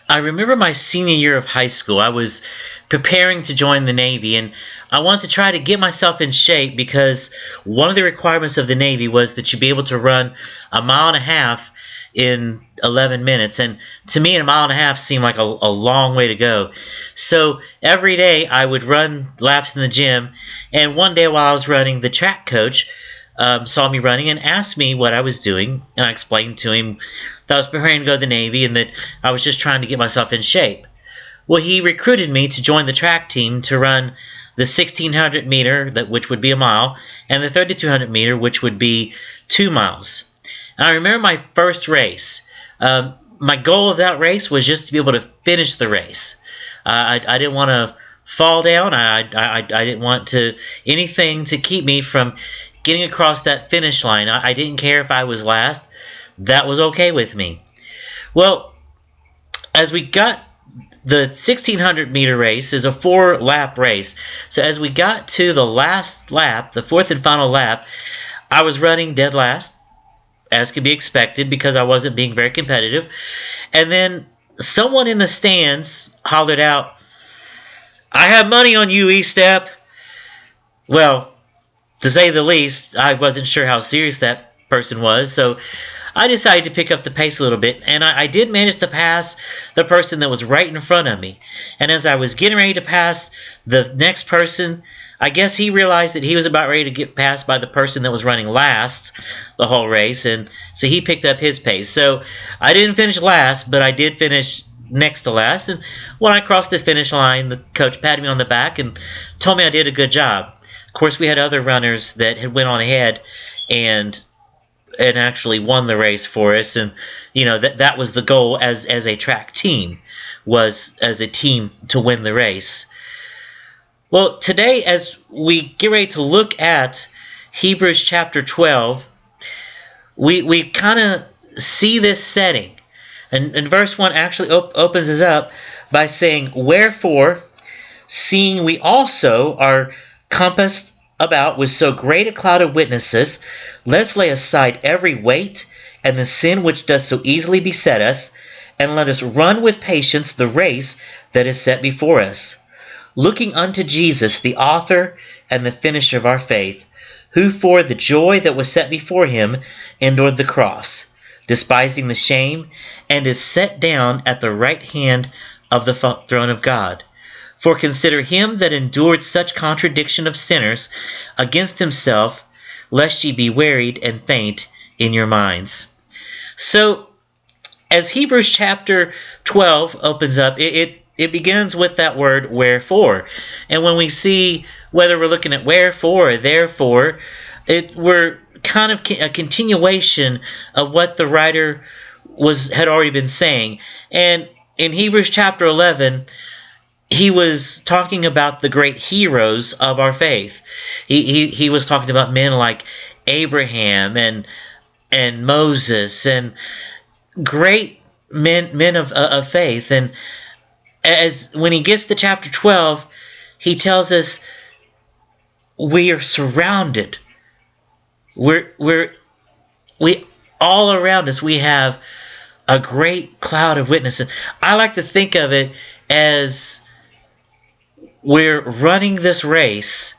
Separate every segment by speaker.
Speaker 1: I remember my senior year of high school. I was preparing to join the Navy, and I wanted to try to get myself in shape because one of the requirements of the Navy was that you be able to run a mile and a half in 11 minutes. And to me, a mile and a half seemed like a long way to go. So every day I would run laps in the gym, and one day while I was running, the track coach saw me running and asked me what I was doing, and I explained to him that I was preparing to go to the Navy and that I was just trying to get myself in shape. Well, he recruited me to join the track team to run the 1600 meter, which would be a mile, and the 3200 meter, which would be 2 miles. And I remember my first race. My goal of that race was just to be able to finish the race. I didn't want to fall down. I didn't want anything to keep me from getting across that finish line. I didn't care if I was last. That was okay with me. Well, as we got the 1600 meter race is a 4-lap race. So as we got to the last lap, the fourth and final lap, I was running dead last, as could be expected because I wasn't being very competitive. And then someone in the stands hollered out, "I have money on you, Estep." Well, to say the least, I wasn't sure how serious that person was, so I decided to pick up the pace a little bit, and I did manage to pass the person that was right in front of me. And as I was getting ready to pass the next person, I guess he realized that he was about ready to get passed by the person that was running last the whole race, and so he picked up his pace. So I didn't finish last, but I did finish next to last, and when I crossed the finish line, the coach patted me on the back and told me I did a good job. Of course, we had other runners that had went on ahead and actually won the race for us, and that was the goal as a track team, was as a team to win the race. Well, today as we get ready to look at Hebrews chapter 12, we kind of see this setting, and verse 1 actually opens us up by saying, "Wherefore, seeing we also are compassed about with so great a cloud of witnesses, let's lay aside every weight and the sin which does so easily beset us, and let us run with patience the race that is set before us, looking unto Jesus, the author and the finisher of our faith, who for the joy that was set before him endured the cross, despising the shame, and is set down at the right hand of the throne of God. For consider him that endured such contradiction of sinners against himself, lest ye be wearied and faint in your minds." So, as Hebrews chapter 12 opens up, it begins with that word wherefore. And when we see, whether we're looking at wherefore or therefore, we're kind of a continuation of what the writer had already been saying. And in Hebrews chapter 11, he was talking about the great heroes of our faith. He was talking about men like Abraham and Moses and great men of faith. And when he gets to chapter 12, he tells us we are surrounded. We all around us we have a great cloud of witnesses. I like to think of it as we're running this race,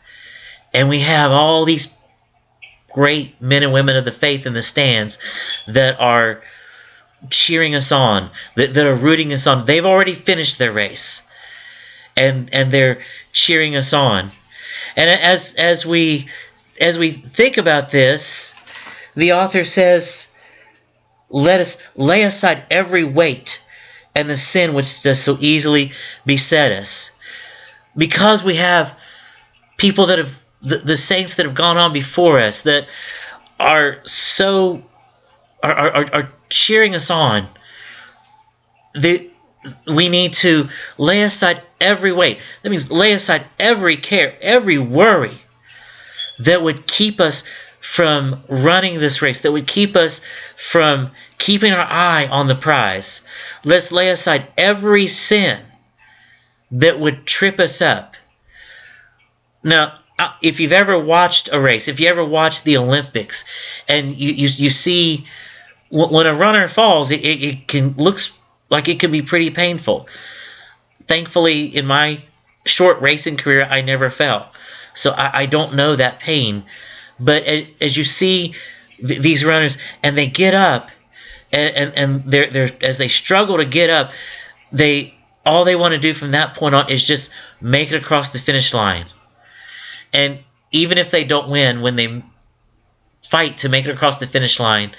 Speaker 1: and we have all these great men and women of the faith in the stands that are cheering us on, that are rooting us on. They've already finished their race, and they're cheering us on. And as we think about this, the author says, "Let us lay aside every weight and the sin which does so easily beset us." Because we have people that have, the saints that have gone on before us, that are cheering us on, we need to lay aside every weight. That means lay aside every care, every worry that would keep us from running this race, that would keep us from keeping our eye on the prize. Let's lay aside every sin that would trip us up. Now, if you've ever watched a race, if you ever watched the Olympics, and you see when a runner falls, it can looks like it can be pretty painful. Thankfully, in my short racing career, I never fell. So I don't know that pain. But as you see these runners, and they get up, and they're as they struggle to get up, all they want to do from that point on is just make it across the finish line. And even if they don't win, when they fight to make it across the finish line,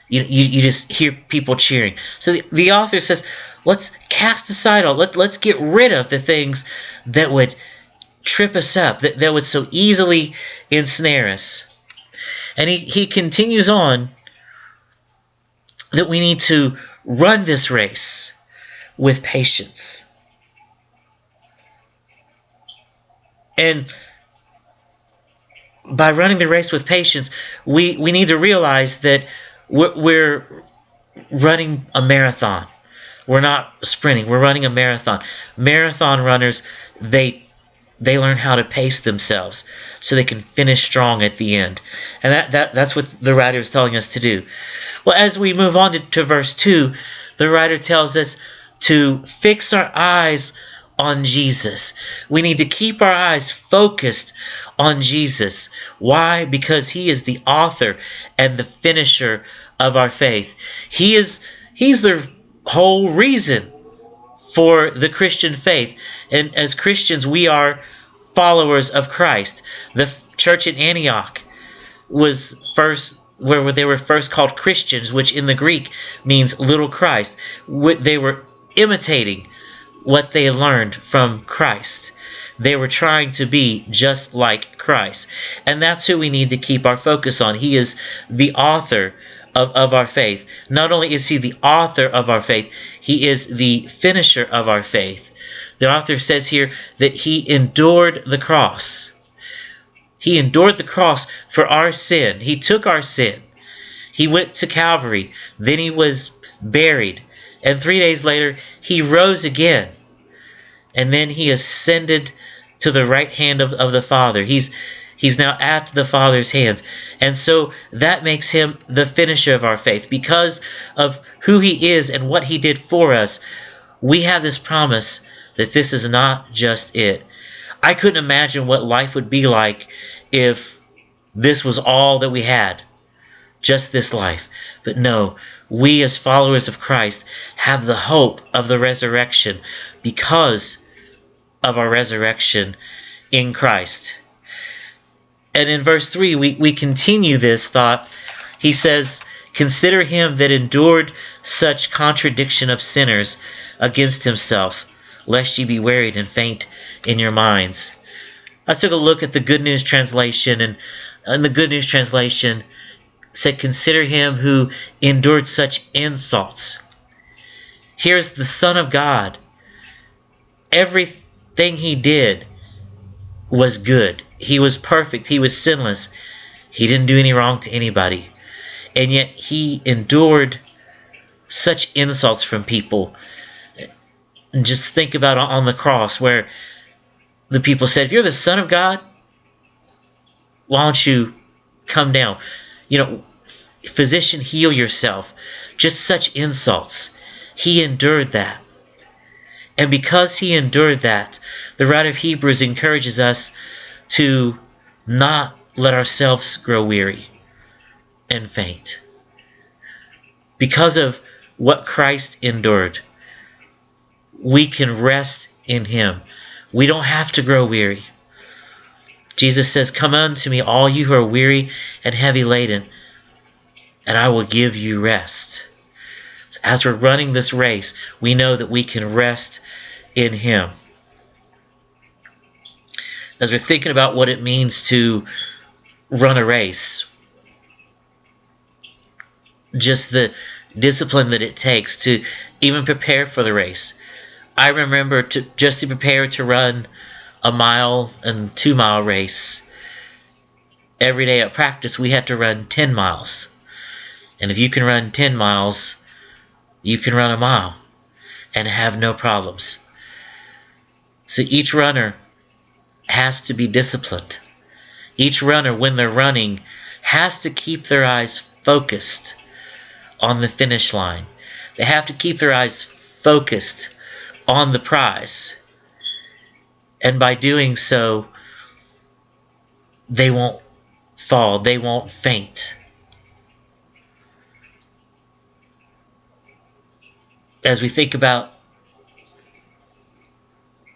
Speaker 1: you just hear people cheering. So the author says, let's cast aside all, let's get rid of the things that would trip us up, that would so easily ensnare us. And he continues on that we need to run this race with patience. And by running the race with patience, we need to realize that we're running a marathon. We're not sprinting. We're running a marathon. Marathon runners, they learn how to pace themselves so they can finish strong at the end. And that's what the writer is telling us to do. Well, as we move on to verse 2, the writer tells us to fix our eyes on Jesus. We need to keep our eyes focused on Jesus. Why? Because he is the author and the finisher of our faith. He's the whole reason for the Christian faith. And as Christians, we are followers of Christ. The church in Antioch was first where they were first called Christians, which in the Greek means little Christ. They were imitating what they learned from Christ. They were trying to be just like Christ. And that's who we need to keep our focus on. He is the author of our faith. Not only is he the author of our faith, he is the finisher of our faith. The author says here that he endured the cross. He endured the cross for our sin. He took our sin. He went to Calvary. Then he was buried. And 3 days later, he rose again. And then he ascended to the right hand of the Father. He's now at the Father's hands. And so that makes him the finisher of our faith. Because of who he is and what he did for us, we have this promise that this is not just it. I couldn't imagine what life would be like if this was all that we had. Just this life. But no, we as followers of Christ have the hope of the resurrection because of our resurrection in Christ. And in verse 3, we continue this thought. He says, consider him that endured such contradiction of sinners against himself, lest ye be wearied and faint in your minds. I took a look at the Good News translation, and the Good News translation said, consider him who endured such insults. Here's the Son of God. Everything he did was good. He was perfect. He was sinless. He didn't do any wrong to anybody. And yet he endured such insults from people. And just think about on the cross where the people said, if you're the Son of God, why don't you come down? Physician, heal yourself. Just such insults. He endured that. And because he endured that, the writer of Hebrews encourages us to not let ourselves grow weary and faint. Because of what Christ endured, we can rest in him. We don't have to grow weary. Jesus says, come unto me, all you who are weary and heavy laden, and I will give you rest. As we're running this race, we know that we can rest in him. As we're thinking about what it means to run a race, just the discipline that it takes to even prepare for the race. I remember just to prepare to run a 1 and 2 mile race. Every day at practice, we had to run 10 miles. And if you can run 10 miles, you can run a mile and have no problems. So each runner has to be disciplined. Each runner, when they're running, has to keep their eyes focused on the finish line. They have to keep their eyes focused on the prize. And by doing so, they won't fall. They won't faint. As we think about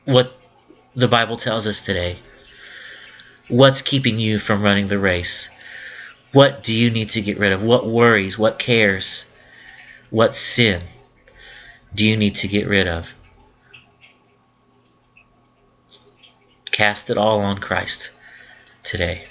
Speaker 1: what the Bible tells us today, what's keeping you from running the race? What do you need to get rid of? What worries? What cares? What sin do you need to get rid of? Cast it all on Christ today.